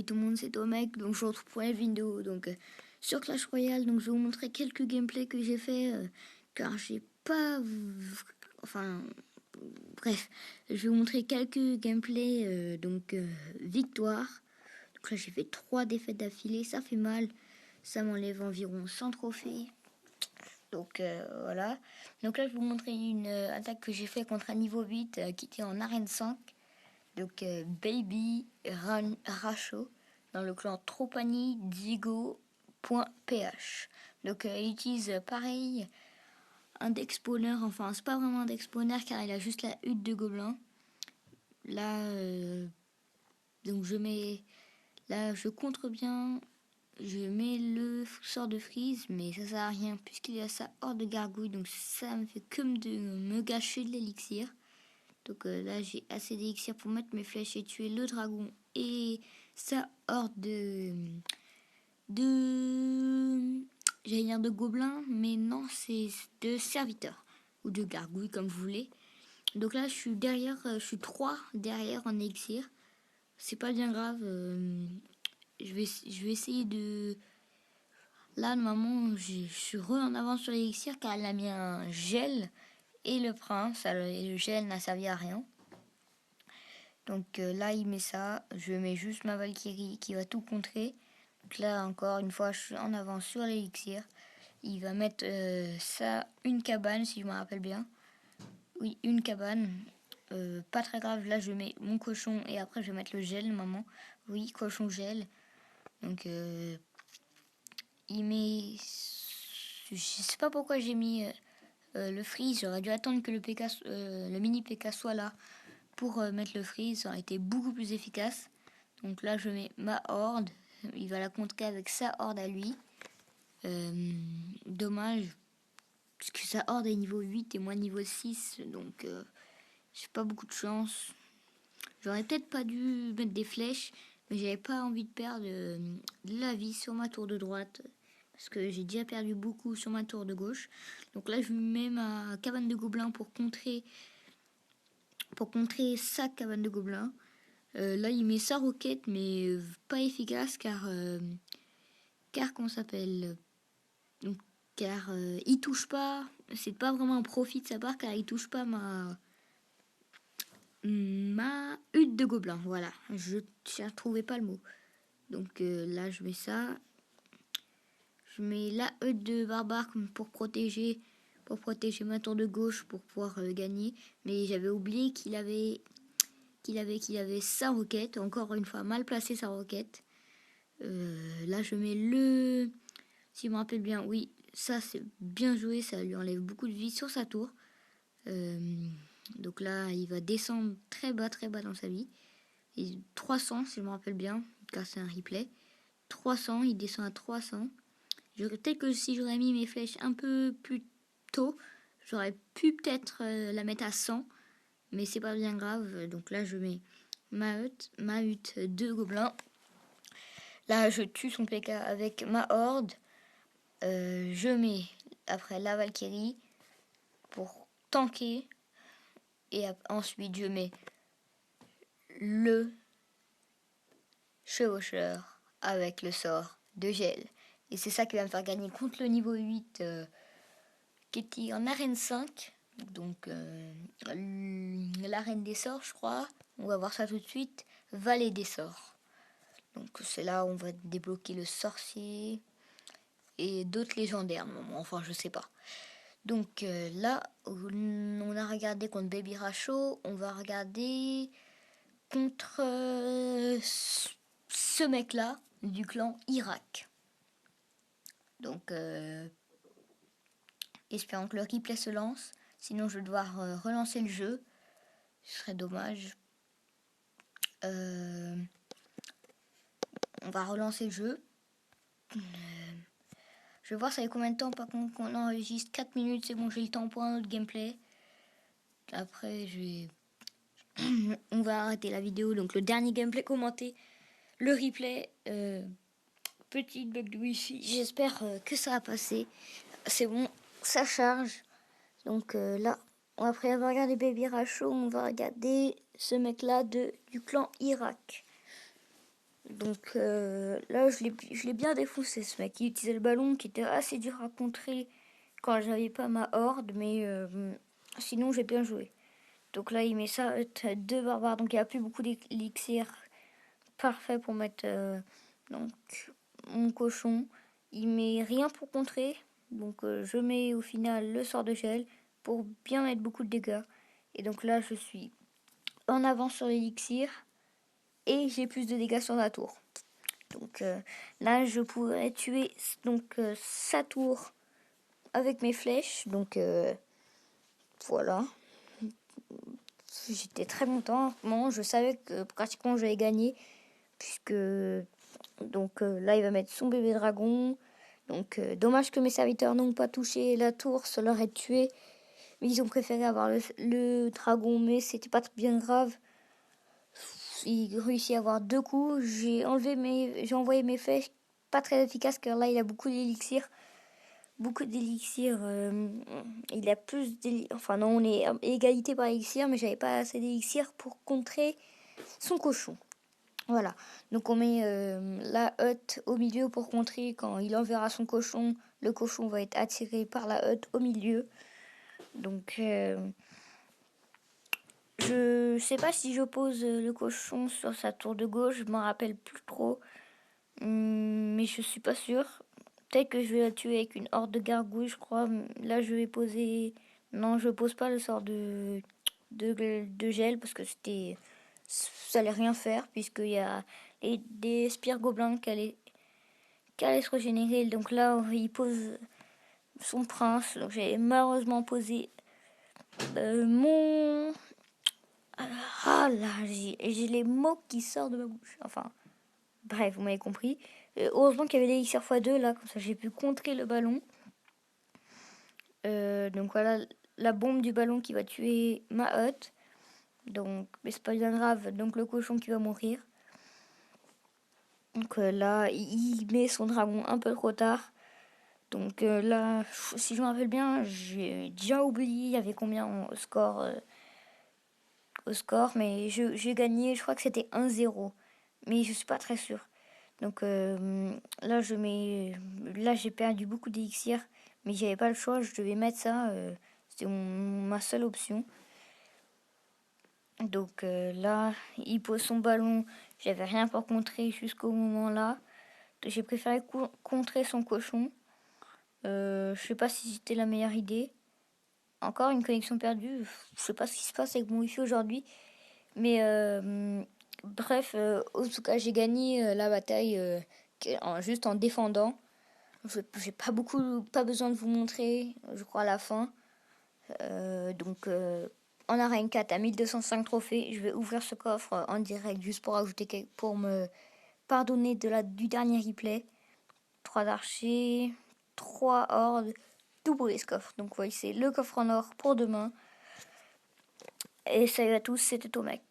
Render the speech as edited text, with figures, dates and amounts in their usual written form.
Salut tout le monde, c'est Tomek, donc je vous retrouve pour la vidéo sur Clash Royale. Donc je vais vous montrer quelques gameplays que j'ai fait car j'ai pas... Enfin, bref, je vais vous montrer quelques gameplays victoire. Donc là j'ai fait 3 défaites d'affilée, ça fait mal, ça m'enlève environ 100 trophées. Donc voilà, donc là je vais vous montrer une attaque que j'ai fait contre un niveau 8 qui était en arène 5. Donc Baby Racho dans le clan Tropani Digo.ph. Donc il utilise pareil un deck spawner, enfin c'est pas vraiment un deck spawner car il a juste la hutte de gobelin. Là donc je contre bien, je mets le sort de freeze mais ça sert à rien puisqu'il y a sa horde de gargouilles, donc ça me fait comme de me gâcher de l'élixir. Donc là j'ai assez d'élixir pour mettre mes flèches et tuer le dragon et sa horde j'allais dire de gobelins, mais non, c'est de serviteurs ou de gargouilles comme vous voulez. Donc là je suis derrière, je suis 3 derrière en élixir. C'est pas bien grave, je vais essayer de... Là normalement je suis en avance sur l'élixir car elle a mis un gel et le prince, et le gel n'a servi à rien. Donc là il met ça, je mets juste ma Valkyrie qui va tout contrer. Donc là encore une fois je suis en avance sur l'élixir. Il va mettre ça, une cabane si je me rappelle bien. Oui, une cabane. Pas très grave, là je mets mon cochon et après je vais mettre le gel maman. Oui, cochon gel. Donc il met... Je sais pas pourquoi j'ai mis le freeze, j'aurais dû attendre que le mini PK soit là pour mettre le freeze, ça aurait été beaucoup plus efficace. Donc là je mets ma horde, il va la contrer avec sa horde à lui. Dommage, puisque sa horde est niveau 8 et moi niveau 6, donc j'ai pas beaucoup de chance. J'aurais peut-être pas dû mettre des flèches, mais j'avais pas envie de perdre de la vie sur ma tour de droite, parce que j'ai déjà perdu beaucoup sur ma tour de gauche. Donc là je mets ma cabane de gobelins pour contrer sa cabane de gobelins. Là il met sa roquette, mais pas efficace car qu'on s'appelle... Donc, car il touche pas, c'est pas vraiment un profit de sa part car il touche pas ma hutte de gobelin. Voilà, je ne trouvais pas le mot. Donc là je mets ça, je mets la hutte de barbare pour protéger ma tour de gauche pour pouvoir gagner. Mais j'avais oublié qu'il avait sa roquette, encore une fois mal placé sa roquette. Là je mets le... Si je me rappelle bien, oui, ça c'est bien joué, ça lui enlève beaucoup de vie sur sa tour. Donc là, il va descendre très bas dans sa vie. Et 300, si je me rappelle bien, car c'est un replay. 300, il descend à 300. Peut-être que si j'aurais mis mes flèches un peu plus tôt, j'aurais pu peut-être la mettre à 100. Mais c'est pas bien grave. Donc là, je mets ma hutte de gobelins. Là, je tue son PK avec ma horde. Je mets après la Valkyrie pour tanker et ensuite je mets le chevaucheur avec le sort de gel et c'est ça qui va me faire gagner contre le niveau 8 qui était en arène 5, donc l'arène des sorts je crois. On va voir ça tout de suite. Vallée des sorts, donc c'est là où on va débloquer le sorcier et d'autres légendaires, enfin je sais pas. Donc là, on a regardé contre Baby Racho, on va regarder contre ce mec-là du clan Irak. Donc, espérons que le replay se lance, sinon je vais devoir relancer le jeu, ce serait dommage. On va relancer le jeu. Je vais voir ça fait combien de temps, par contre qu'on enregistre 4 minutes, c'est bon, j'ai le temps pour un autre gameplay. Après, on va arrêter la vidéo. Donc le dernier gameplay commenté, le replay, petite bug de wifi. J'espère que ça va passer. C'est bon, ça charge. Donc là, après avoir regardé Baby Racho, on va regarder ce mec-là du clan Irak. Donc là, je l'ai bien défoncé, ce mec. Il utilisait le ballon qui était assez dur à contrer quand j'avais pas ma horde, mais sinon j'ai bien joué. Donc là, il met ça, 2 barbares, donc il n'y a plus beaucoup d'élixir. Parfait pour mettre donc, mon cochon. Il met rien pour contrer, donc je mets au final le sort de gel pour bien mettre beaucoup de dégâts. Et donc là, je suis en avance sur l'élixir et j'ai plus de dégâts sur la tour. Donc là, je pourrais tuer donc sa tour avec mes flèches. Donc voilà. J'étais très content. Bon, je savais que pratiquement j'allais gagner puisque donc là, il va mettre son bébé dragon. Donc dommage que mes serviteurs n'ont pas touché la tour, ça leur est tué. Mais ils ont préféré avoir le dragon, mais c'était pas bien grave. Il réussit à avoir 2 coups. J'ai envoyé mes flèches, pas très efficaces car là il a beaucoup d'élixir. Beaucoup d'élixir. Il a plus d'élixir. Enfin non, on est à égalité par élixir, mais j'avais pas assez d'élixir pour contrer son cochon. Voilà. Donc on met la hutte au milieu pour contrer quand il enverra son cochon. Le cochon va être attiré par la hutte au milieu. Donc je sais pas si je pose le cochon sur sa tour de gauche, je m'en rappelle plus trop. Mais je suis pas sûre. Peut-être que je vais la tuer avec une horde de gargouilles, je crois. Là, je vais poser. Non, je pose pas le sort de gel parce que ça allait rien faire, puisqu'il y a des spires gobelins qui allaient se régénérer. Donc là, il pose son prince. Donc j'ai malheureusement posé mon. Ah là, j'ai les mots qui sortent de ma bouche. Enfin, bref, vous m'avez compris. Heureusement qu'il y avait l'élixir x2 là, comme ça j'ai pu contrer le ballon. Donc voilà, la bombe du ballon qui va tuer ma hutte. Donc, mais c'est pas bien grave. Donc le cochon qui va mourir. Donc là, il met son dragon un peu trop tard. Donc là, si je me rappelle bien, j'ai déjà oublié il y avait combien au score, mais j'ai gagné, je crois que c'était 1-0. Mais je suis pas très sûre. Donc là, là j'ai perdu beaucoup d'élixir, mais j'avais pas le choix, je devais mettre ça. C'était ma seule option. Donc là, il pose son ballon. J'avais rien pour contrer jusqu'au moment là. J'ai préféré contrer son cochon. Je sais pas si c'était la meilleure idée. Encore une connexion perdue. Je sais pas ce qui se passe avec mon wifi aujourd'hui. Mais bref, en tout cas, j'ai gagné la bataille juste en défendant. J'ai pas besoin de vous montrer, je crois, à la fin. Donc, en arène 4 à 1205 trophées, je vais ouvrir ce coffre en direct juste pour me pardonner du dernier replay. 3 archers, 3 hordes, tout pour ce coffre. Donc, voyez, c'est le coffre en or pour demain. Et salut à tous, c'était Tomek.